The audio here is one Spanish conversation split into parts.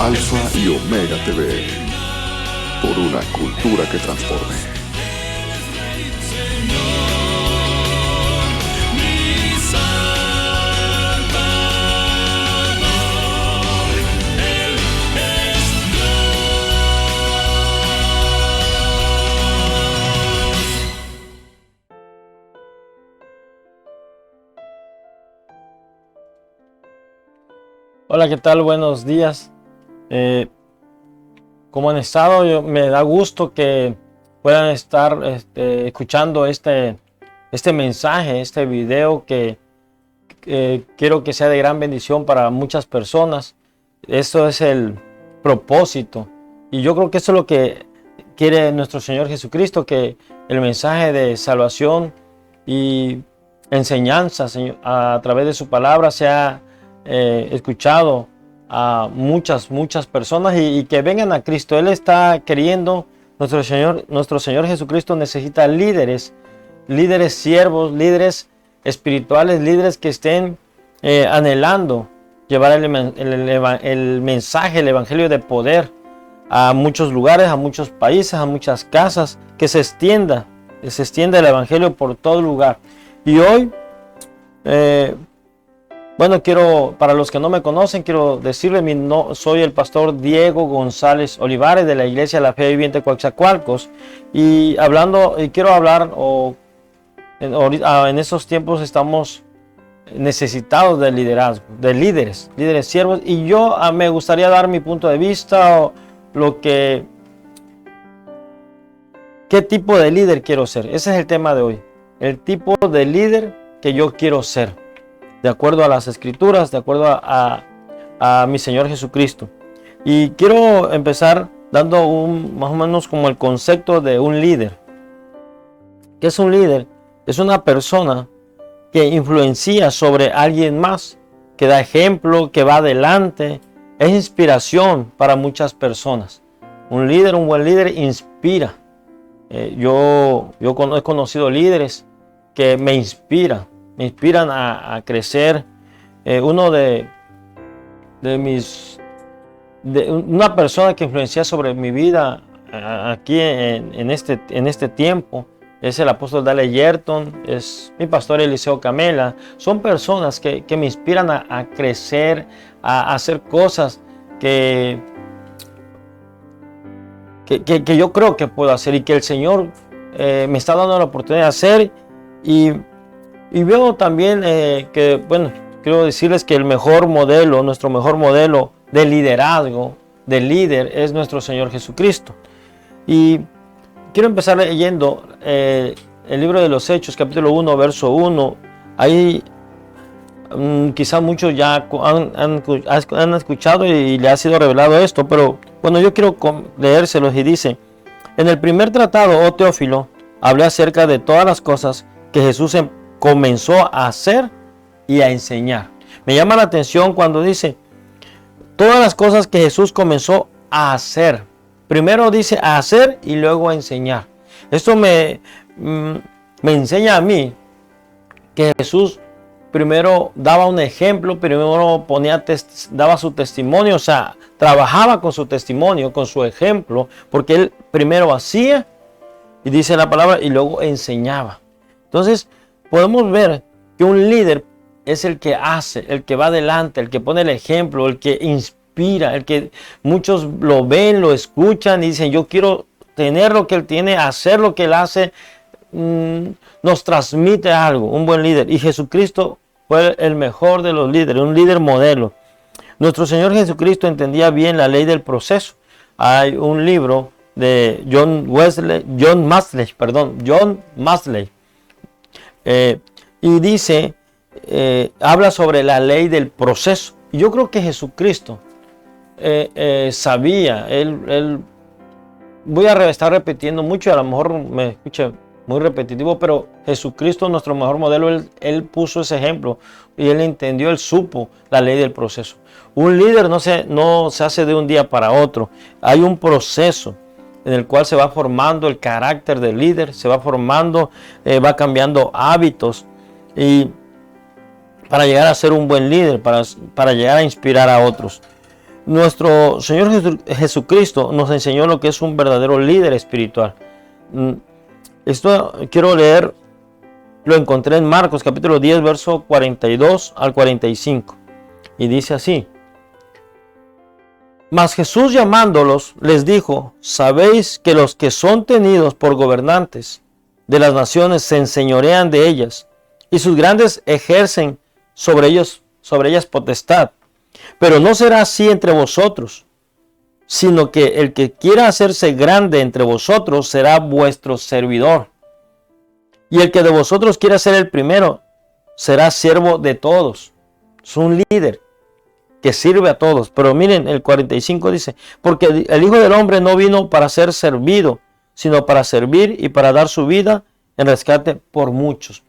Alfa y Omega TV, por una cultura que transforme. Hola, ¿qué tal? Buenos días. ¿Cómo han estado? Me da gusto que puedan estar escuchando este mensaje, este video que quiero que sea de gran bendición para muchas personas. Esto es el propósito. Y yo creo que eso es lo que quiere nuestro Señor Jesucristo, que el mensaje de salvación y enseñanza a través de su palabra sea escuchado a muchas personas y que vengan a Cristo. Él está queriendo, nuestro Señor Jesucristo necesita líderes siervos, líderes espirituales, líderes que estén anhelando llevar el mensaje, el evangelio de poder a muchos lugares, a muchos países, a muchas casas, que se extienda el evangelio por todo lugar. Y hoy para los que no me conocen, quiero decirles, soy el pastor Diego González Olivares de la Iglesia de la Fe Viviente Coatzacoalcos, y quiero hablar, en estos tiempos estamos necesitados de liderazgo, de líderes siervos, y yo me gustaría dar mi punto de vista, qué tipo de líder quiero ser. Ese es el tema de hoy, el tipo de líder que yo quiero ser, de acuerdo a las Escrituras, de acuerdo a mi Señor Jesucristo. Y quiero empezar dando más o menos como el concepto de un líder. ¿Qué es un líder? Es una persona que influencia sobre alguien más, que da ejemplo, que va adelante, es inspiración para muchas personas. Un buen líder inspira. Yo he conocido líderes que me inspiran a crecer. Una persona que influencia sobre mi vida aquí en este tiempo es el apóstol Dale Yerton, es mi pastor Eliseo Camela. Son personas que me inspiran a crecer, a hacer cosas que yo creo que puedo hacer y que el Señor me está dando la oportunidad de hacer. Y veo también quiero decirles que nuestro mejor modelo de liderazgo, de líder, es nuestro Señor Jesucristo. Y quiero empezar leyendo el libro de los Hechos, capítulo 1, verso 1. Ahí quizás muchos ya han escuchado y le ha sido revelado esto, pero bueno, yo quiero leérselos, y dice: en el primer tratado, oh Teófilo, hablé acerca de todas las cosas que Jesús comenzó a hacer y a enseñar. Me llama la atención cuando dice todas las cosas que Jesús comenzó a hacer. Primero dice a hacer y luego a enseñar. Esto me enseña a mí que Jesús primero daba un ejemplo, primero daba su testimonio, o sea, trabajaba con su testimonio, con su ejemplo, porque él primero hacía, y dice la palabra, y luego enseñaba. Entonces, podemos ver que un líder es el que hace, el que va adelante, el que pone el ejemplo, el que inspira, el que muchos lo ven, lo escuchan y dicen: yo quiero tener lo que él tiene, hacer lo que él hace. Nos transmite algo, un buen líder. Y Jesucristo fue el mejor de los líderes, un líder modelo. Nuestro Señor Jesucristo entendía bien la ley del proceso. Hay un libro de John Masley. Y dice, habla sobre la ley del proceso. Y yo creo que Jesucristo sabía, él voy a estar repitiendo mucho, a lo mejor me escuche muy repetitivo, pero Jesucristo, nuestro mejor modelo, él puso ese ejemplo y él entendió, él supo la ley del proceso. Un líder no se hace de un día para otro. Hay un proceso en el cual se va formando el carácter del líder, se va formando, va cambiando hábitos, y para llegar a ser un buen líder, para llegar a inspirar a otros. Nuestro Señor Jesucristo nos enseñó lo que es un verdadero líder espiritual. Esto quiero leer, lo encontré en Marcos capítulo 10, verso 42 al 45. Y dice así: Mas Jesús llamándolos les dijo: sabéis que los que son tenidos por gobernantes de las naciones se enseñorean de ellas, y sus grandes ejercen sobre ellas potestad. Pero no será así entre vosotros, sino que el que quiera hacerse grande entre vosotros será vuestro servidor. Y el que de vosotros quiera ser el primero será siervo de todos. Es un líder que sirve a todos. Pero miren, el 45 dice: porque el Hijo del Hombre no vino para ser servido, sino para servir y para dar su vida en rescate por muchos.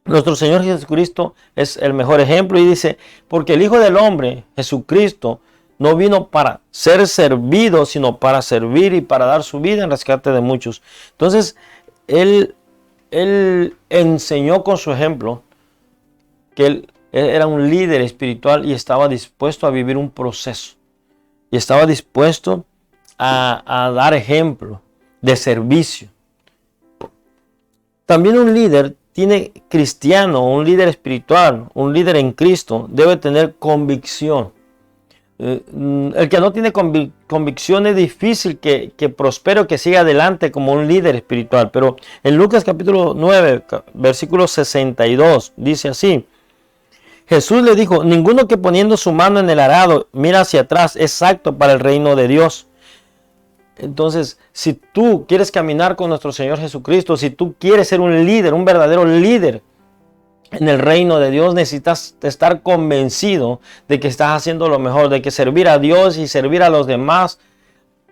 Nuestro Señor Jesucristo es el mejor ejemplo y dice: porque el Hijo del Hombre, Jesucristo, no vino para ser servido, sino para servir y para dar su vida en rescate de muchos. Entonces, Él enseñó con su ejemplo que Él era un líder espiritual y estaba dispuesto a vivir un proceso. Y estaba dispuesto a dar ejemplo de servicio. También un líder cristiano, un líder espiritual, un líder en Cristo, debe tener convicción. El que no tiene convicción es difícil que prospere o que siga adelante como un líder espiritual. Pero en Lucas capítulo 9, versículo 62, dice así: Jesús le dijo: ninguno que poniendo su mano en el arado mira hacia atrás es apto para el reino de Dios. Entonces, si tú quieres caminar con nuestro Señor Jesucristo, si tú quieres ser un líder, un verdadero líder en el reino de Dios, necesitas estar convencido de que estás haciendo lo mejor, de que servir a Dios y servir a los demás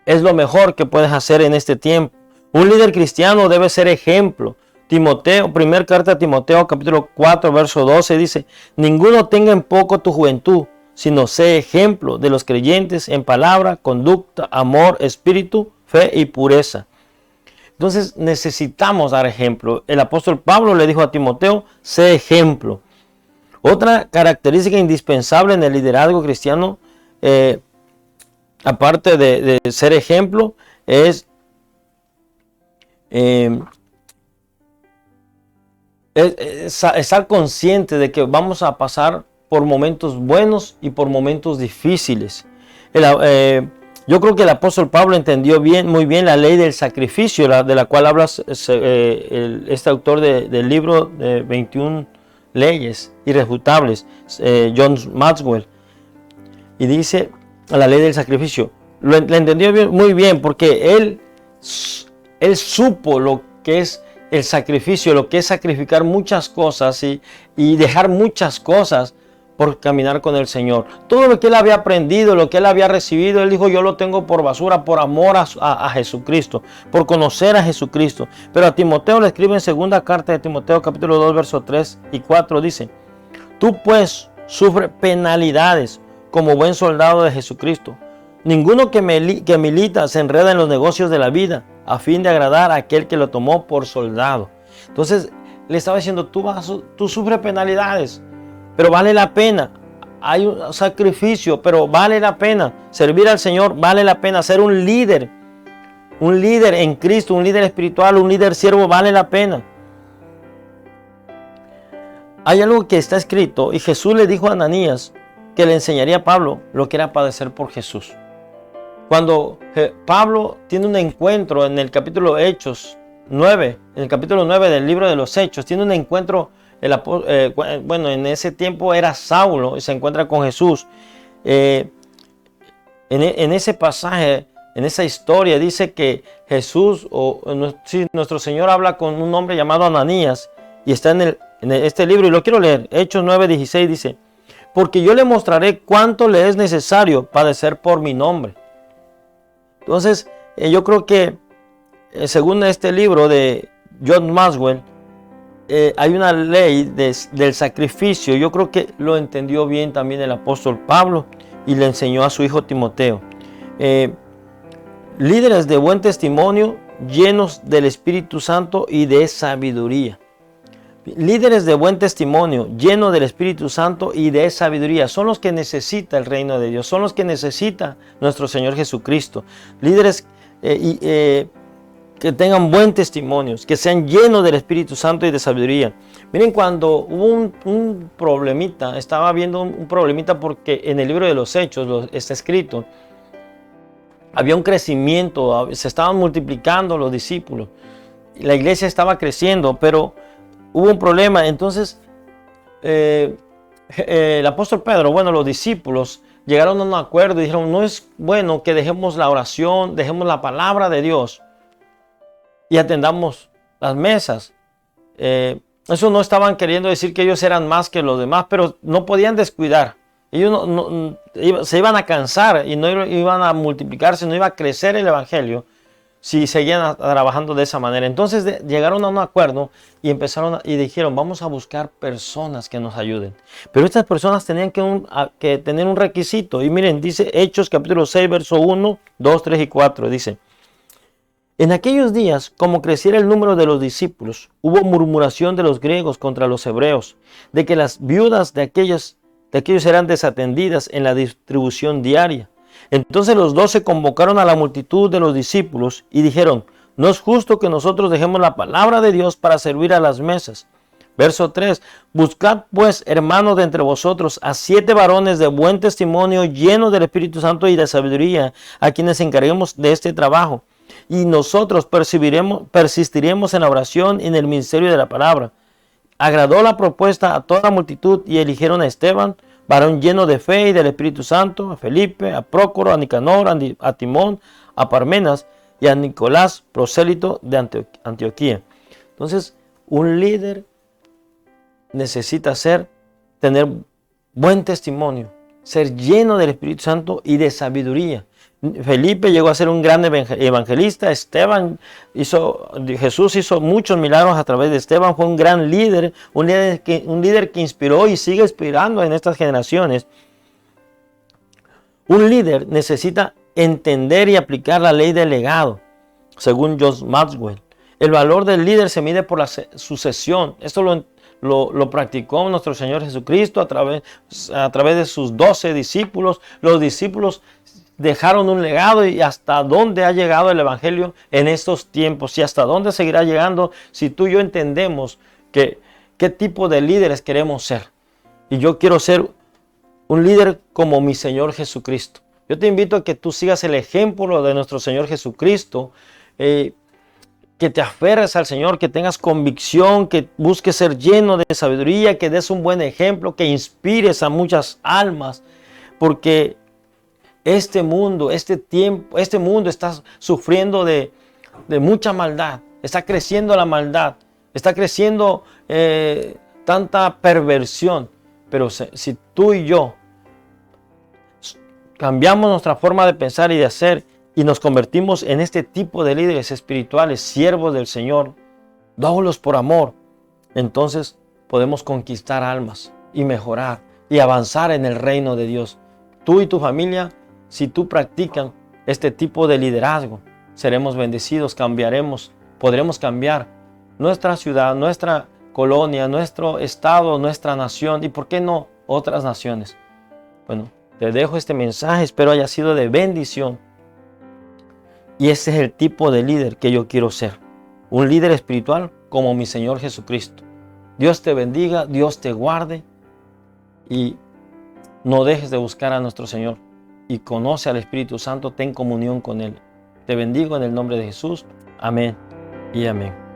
es lo mejor que puedes hacer en este tiempo. Un líder cristiano debe ser ejemplo. Timoteo, primera carta a Timoteo, capítulo 4, verso 12, dice: ninguno tenga en poco tu juventud, sino sé ejemplo de los creyentes en palabra, conducta, amor, espíritu, fe y pureza. Entonces necesitamos dar ejemplo. El apóstol Pablo le dijo a Timoteo: sé ejemplo. Otra característica indispensable en el liderazgo cristiano, aparte de ser ejemplo, es estar consciente de que vamos a pasar por momentos buenos y por momentos difíciles. Yo creo que el apóstol Pablo entendió muy bien la ley del sacrificio, de la cual habla este autor del libro de 21 leyes irrefutables, John Maxwell. Y dice la ley del sacrificio. Lo entendió muy bien porque él supo lo que es el sacrificio, lo que es sacrificar muchas cosas y dejar muchas cosas por caminar con el Señor. Todo lo que él había aprendido, lo que él había recibido, él dijo: yo lo tengo por basura, por amor a Jesucristo, por conocer a Jesucristo. Pero a Timoteo le escribe en segunda carta de Timoteo, capítulo 2, versos 3 y 4, dice: tú pues sufre penalidades como buen soldado de Jesucristo. Ninguno que milita se enreda en los negocios de la vida, a fin de agradar a aquel que lo tomó por soldado. Entonces le estaba diciendo: tú sufres penalidades, pero vale la pena. Hay un sacrificio, pero vale la pena. Servir al Señor vale la pena. Ser un líder en Cristo, un líder espiritual, un líder siervo, vale la pena. Hay algo que está escrito, y Jesús le dijo a Ananías que le enseñaría a Pablo lo que era padecer por Jesús. Cuando Pablo tiene un encuentro en el capítulo Hechos 9, en el capítulo 9 del libro de los Hechos, tiene un encuentro. En ese tiempo era Saulo y se encuentra con Jesús. En ese pasaje, en esa historia, dice que Jesús, nuestro Señor habla con un hombre llamado Ananías, y está en este libro, y lo quiero leer. Hechos 9:16 dice: porque yo le mostraré cuánto le es necesario padecer por mi nombre. Entonces, yo creo que según este libro de John Maxwell, hay una ley del sacrificio. Yo creo que lo entendió bien también el apóstol Pablo y le enseñó a su hijo Timoteo. Líderes de buen testimonio, llenos del Espíritu Santo y de sabiduría. Líderes de buen testimonio, llenos del Espíritu Santo y de sabiduría, son los que necesita el reino de Dios, son los que necesita nuestro Señor Jesucristo. Líderes que tengan buen testimonio, que sean llenos del Espíritu Santo y de sabiduría. Miren, cuando hubo un problemita, estaba viendo un problemita porque en el libro de los Hechos está escrito, había un crecimiento, se estaban multiplicando los discípulos, la iglesia estaba creciendo, pero hubo un problema. Entonces el apóstol Pedro, bueno, los discípulos llegaron a un acuerdo y dijeron, no es bueno que dejemos la oración, dejemos la palabra de Dios y atendamos las mesas. Eso no estaban queriendo decir que ellos eran más que los demás, pero no podían descuidar. Ellos se iban a cansar y no iban a multiplicarse, no iba a crecer el evangelio si seguían trabajando de esa manera. Entonces llegaron a un acuerdo y dijeron, vamos a buscar personas que nos ayuden. Pero estas personas tenían que tener un requisito. Y miren, dice Hechos capítulo 6, verso 1, 2, 3 y 4. Dice, en aquellos días, como creciera el número de los discípulos, hubo murmuración de los griegos contra los hebreos, de que las viudas de aquellos eran desatendidas en la distribución diaria. Entonces los 12 convocaron a la multitud de los discípulos y dijeron, no es justo que nosotros dejemos la palabra de Dios para servir a las mesas. Verso 3, buscad pues, hermanos, de entre vosotros a 7 varones de buen testimonio, llenos del Espíritu Santo y de sabiduría, a quienes encarguemos de este trabajo. Y nosotros persistiremos en la oración y en el ministerio de la palabra. Agradó la propuesta a toda la multitud y eligieron a Esteban, varón lleno de fe y del Espíritu Santo, a Felipe, a Prócoro, a Nicanor, a Timón, a Parmenas y a Nicolás, prosélito de Antioquía. Entonces, un líder necesita tener buen testimonio, ser lleno del Espíritu Santo y de sabiduría. Felipe llegó a ser un gran evangelista. Jesús hizo muchos milagros a través de Esteban. Fue un gran líder, un líder que inspiró y sigue inspirando en estas generaciones. Un líder necesita entender y aplicar la ley del legado, según John Maxwell. El valor del líder se mide por la sucesión. Esto lo practicó nuestro Señor Jesucristo a través de sus 12 discípulos. Los discípulos dejaron un legado, y hasta dónde ha llegado el evangelio en estos tiempos y hasta dónde seguirá llegando si tú y yo entendemos qué tipo de líderes queremos ser. Y yo quiero ser un líder como mi Señor Jesucristo. Yo te invito a que tú sigas el ejemplo de nuestro Señor Jesucristo, que te aferres al Señor, que tengas convicción, que busques ser lleno de sabiduría, que des un buen ejemplo, que inspires a muchas almas, porque este mundo está sufriendo de mucha maldad, está creciendo la maldad, está creciendo tanta perversión. Pero si tú y yo cambiamos nuestra forma de pensar y de hacer y nos convertimos en este tipo de líderes espirituales, siervos del Señor, dámoslos por amor, entonces podemos conquistar almas y mejorar y avanzar en el reino de Dios. Tú y tu familia, si tú practican este tipo de liderazgo, seremos bendecidos, podremos cambiar nuestra ciudad, nuestra colonia, nuestro estado, nuestra nación y, ¿por qué no, otras naciones? Bueno, te dejo este mensaje, espero haya sido de bendición. Y ese es el tipo de líder que yo quiero ser, un líder espiritual como mi Señor Jesucristo. Dios te bendiga, Dios te guarde y no dejes de buscar a nuestro Señor. Y conoce al Espíritu Santo, ten comunión con Él. Te bendigo en el nombre de Jesús. Amén y amén.